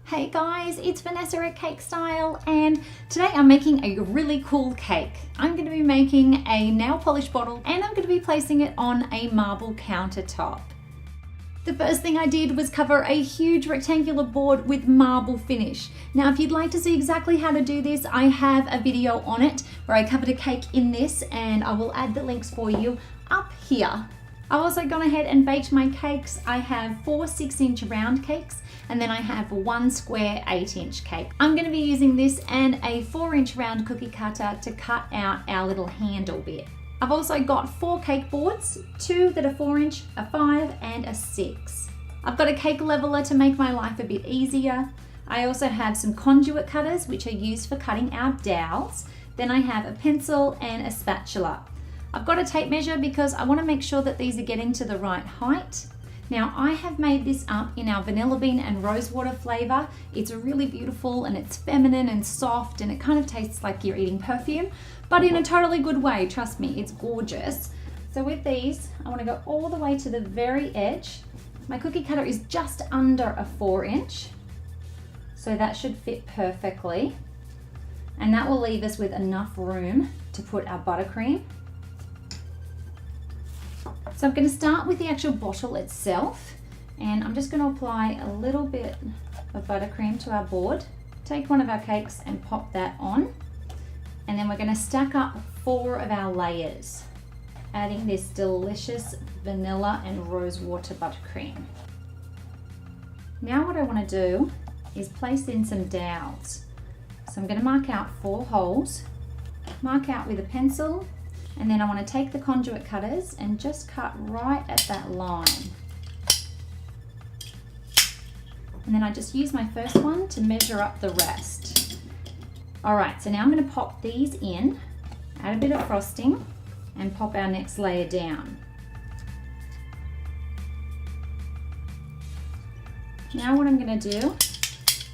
Hey guys, it's Vanessa at Cake Style, and today I'm making a really cool cake. I'm going to be making a nail polish bottle and I'm going to be placing it on a marble countertop. The first thing I did was cover a huge rectangular board with marble finish. Now if you'd like to see exactly how to do this, I have a video on it where I covered a cake in this, and I will add the links for you up here. I've also gone ahead and baked my cakes. I have 4 6-inch round cakes, and then I have 1 square 8-inch cake. I'm going to be using this and a 4-inch round cookie cutter to cut out our little handle bit. I've also got 4 cake boards, 2 that are 4-inch, a 5 and a 6. I've got a cake leveler to make my life a bit easier. I also have some conduit cutters which are used for cutting out dowels. Then I have a pencil and a spatula. I've got a tape measure because I want to make sure that these are getting to the right height. Now I have made this up in our vanilla bean and rosewater flavor. It's really beautiful and it's feminine and soft, and it kind of tastes like you're eating perfume, but in a totally good way. Trust me, it's gorgeous. So with these, I want to go all the way to the very edge. My cookie cutter is just under a 4-inch, so that should fit perfectly. And that will leave us with enough room to put our buttercream. So I'm going to start with the actual bottle itself, and I'm just going to apply a little bit of buttercream to our board. Take one of our cakes and pop that on, and then we're going to stack up 4 of our layers, adding this delicious vanilla and rosewater buttercream. Now what I want to do is place in some dowels. So I'm going to mark out 4 holes, mark out with a pencil, and then I want to take the conduit cutters and just cut right at that line. And then I just use my first one to measure up the rest. All right, so now I'm going to pop these in, add a bit of frosting, and pop our next layer down. Now what I'm going to do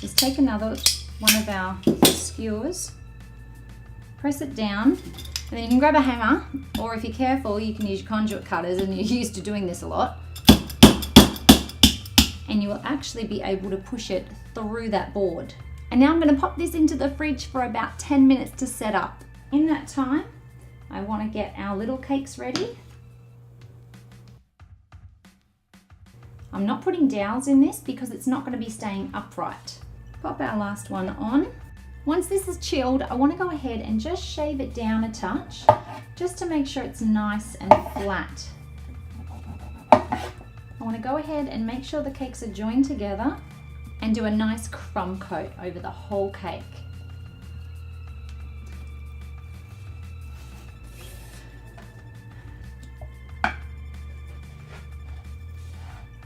is take another one of our skewers, press it down, and then you can grab a hammer, or if you're careful, you can use your conduit cutters, and you're used to doing this a lot. And you will actually be able to push it through that board. And now I'm going to pop this into the fridge for about 10 minutes to set up. In that time, I want to get our little cakes ready. I'm not putting dowels in this because it's not going to be staying upright. Pop our last one on. Once this is chilled, I want to go ahead and just shave it down a touch, just to make sure it's nice and flat. I want to go ahead and make sure the cakes are joined together and do a nice crumb coat over the whole cake.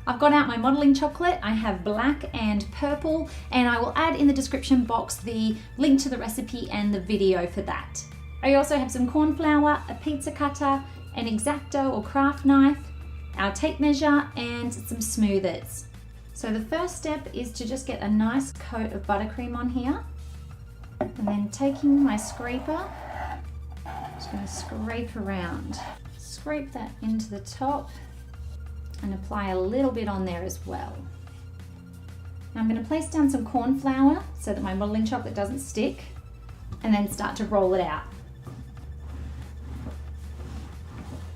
I've got out my modeling chocolate. I have black and purple, and I will add in the description box the link to the recipe and the video for that. I also have some corn flour, a pizza cutter, an X-Acto or craft knife, our tape measure, and some smoothers. So the first step is to just get a nice coat of buttercream on here, and then taking my scraper, I'm just going to scrape around. Scrape that into the top, and apply a little bit on there as well. Now I'm going to place down some corn flour so that my modeling chocolate doesn't stick, and then start to roll it out.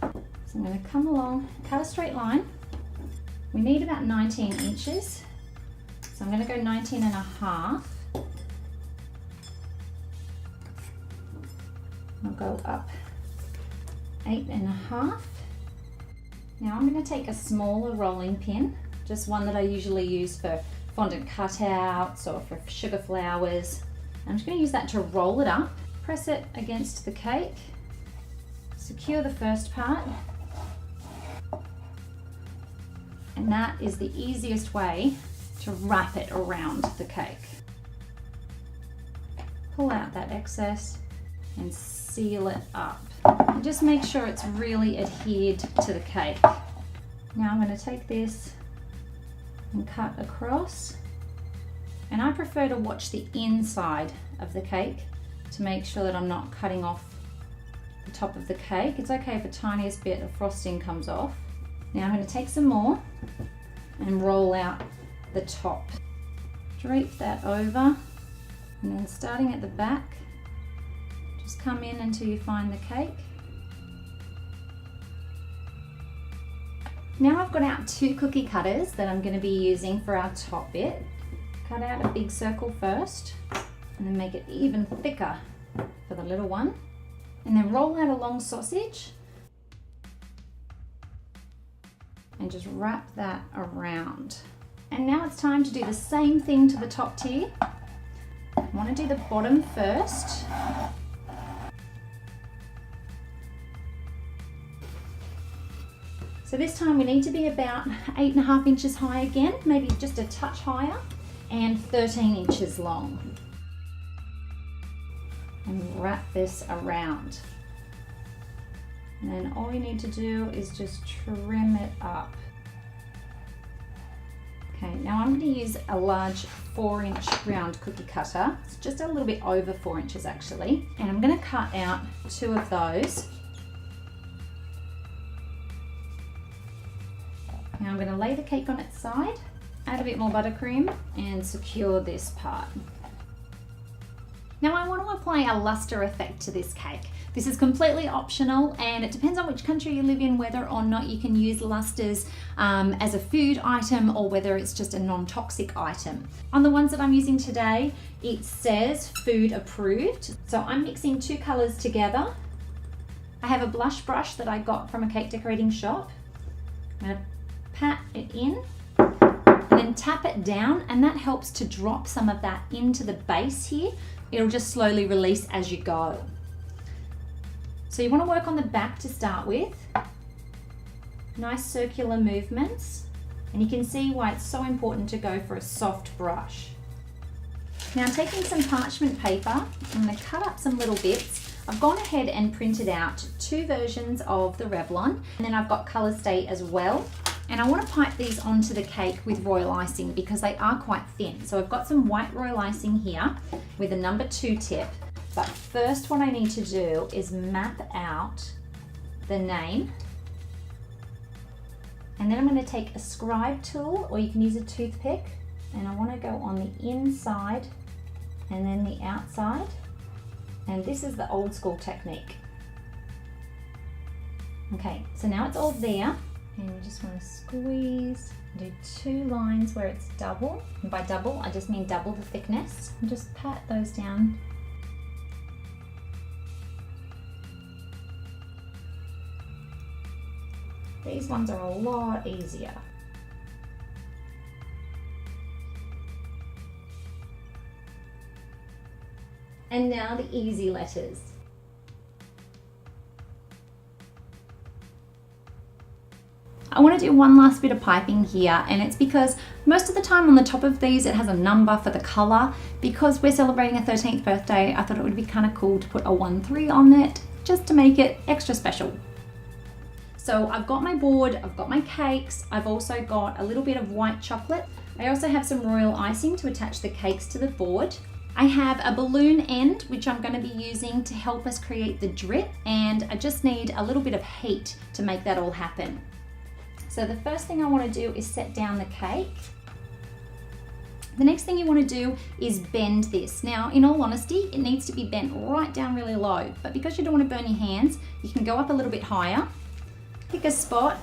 So I'm going to come along, cut a straight line. We need about 19 inches, so I'm going to go 19 and a half. I'll go up 8 and a half. Now I'm going to take a smaller rolling pin, just one that I usually use for fondant cutouts or for sugar flowers. I'm just going to use that to roll it up, press it against the cake, secure the first part, and that is the easiest way to wrap it around the cake. Pull out that excess and seal it up. And just make sure it's really adhered to the cake. Now I'm going to take this and cut across, and I prefer to watch the inside of the cake to make sure that I'm not cutting off the top of the cake. It's okay if the tiniest bit of frosting comes off. Now I'm going to take some more and roll out the top. drape that over, and then starting at the back, just come in until you find the cake. Now I've got out 2 cookie cutters that I'm going to be using for our top bit. Cut out a big circle first, and then make it even thicker for the little one. And then roll out a long sausage, and just wrap that around. And now it's time to do the same thing to the top tier. I want to do the bottom first. So this time we need to be about 8.5 inches high again, maybe just a touch higher, and 13 inches long. And wrap this around. And then all you need to do is just trim it up. Okay, now I'm going to use a large 4-inch round cookie cutter. It's just a little bit over 4 inches actually. And I'm going to cut out 2 of those. Now I'm going to lay the cake on its side, add a bit more buttercream, and secure this part. Now I want to apply a luster effect to this cake. This is completely optional, and it depends on which country you live in whether or not you can use lusters as a food item or whether it's just a non-toxic item. On the ones that I'm using today, it says food approved. So I'm mixing 2 colors together. I have a blush brush that I got from a cake decorating shop. I'm going to pat it in and then tap it down, and that helps to drop some of that into the base here. It'll just slowly release as you go. So you want to work on the back to start with. Nice circular movements, and you can see why it's so important to go for a soft brush. Now taking some parchment paper, I'm going to cut up some little bits. I've gone ahead and printed out 2 versions of the Revlon, and then I've got Colour Stay as well. And I want to pipe these onto the cake with royal icing because they are quite thin. So I've got some white royal icing here with a number 2 tip. But first what I need to do is map out the name. And then I'm going to take a scribe tool, or you can use a toothpick. And I want to go on the inside and then the outside. And this is the old school technique. Okay, so now it's all there. And you just want to squeeze, do 2 lines where it's double. And by double, I just mean double the thickness. And just pat those down. These ones are a lot easier. And now the easy letters. I want to do one last bit of piping here, and it's because most of the time on the top of these it has a number for the colour. Because we're celebrating a 13th birthday, I thought it would be kind of cool to put a 1-3 on it just to make it extra special. So I've got my board, I've got my cakes, I've also got a little bit of white chocolate. I also have some royal icing to attach the cakes to the board. I have a balloon end which I'm going to be using to help us create the drip, and I just need a little bit of heat to make that all happen. So the first thing I want to do is set down the cake. The next thing you want to do is bend this. Now, in all honesty, it needs to be bent right down really low, but because you don't want to burn your hands, you can go up a little bit higher. Pick a spot,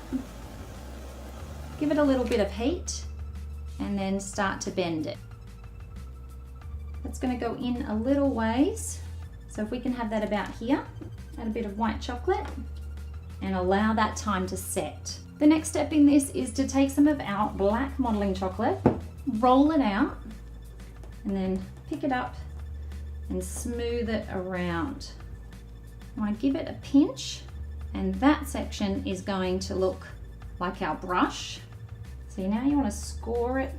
give it a little bit of heat, and then start to bend it. That's going to go in a little ways. So if we can have that about here, add a bit of white chocolate, and allow that time to set. The next step in this is to take some of our black modeling chocolate, roll it out, and then pick it up and smooth it around. I want to give it a pinch, and that section is going to look like our brush. So now you want to score it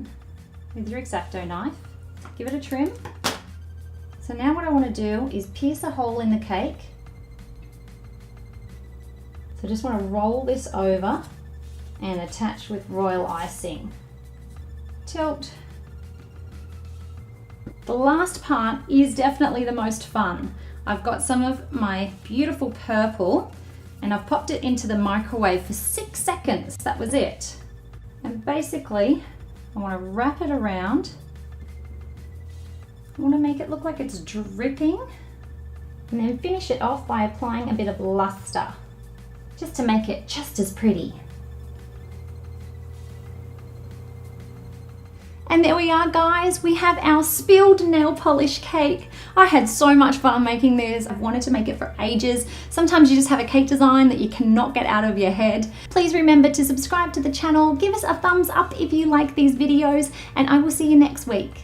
with your X-Acto knife, give it a trim. So now what I want to do is pierce a hole in the cake. So just want to roll this over and attach with royal icing. Tilt. The last part is definitely the most fun. I've got some of my beautiful purple and I've popped it into the microwave for 6 seconds. That was it. And basically, I want to wrap it around I want to make it look like it's dripping, and then finish it off by applying a bit of luster, just to make it just as pretty. And there we are, guys. We have our spilled nail polish cake. I had so much fun making this. I've wanted to make it for ages. Sometimes you just have a cake design that you cannot get out of your head. Please remember to subscribe to the channel, give us a thumbs up if you like these videos, and I will see you next week.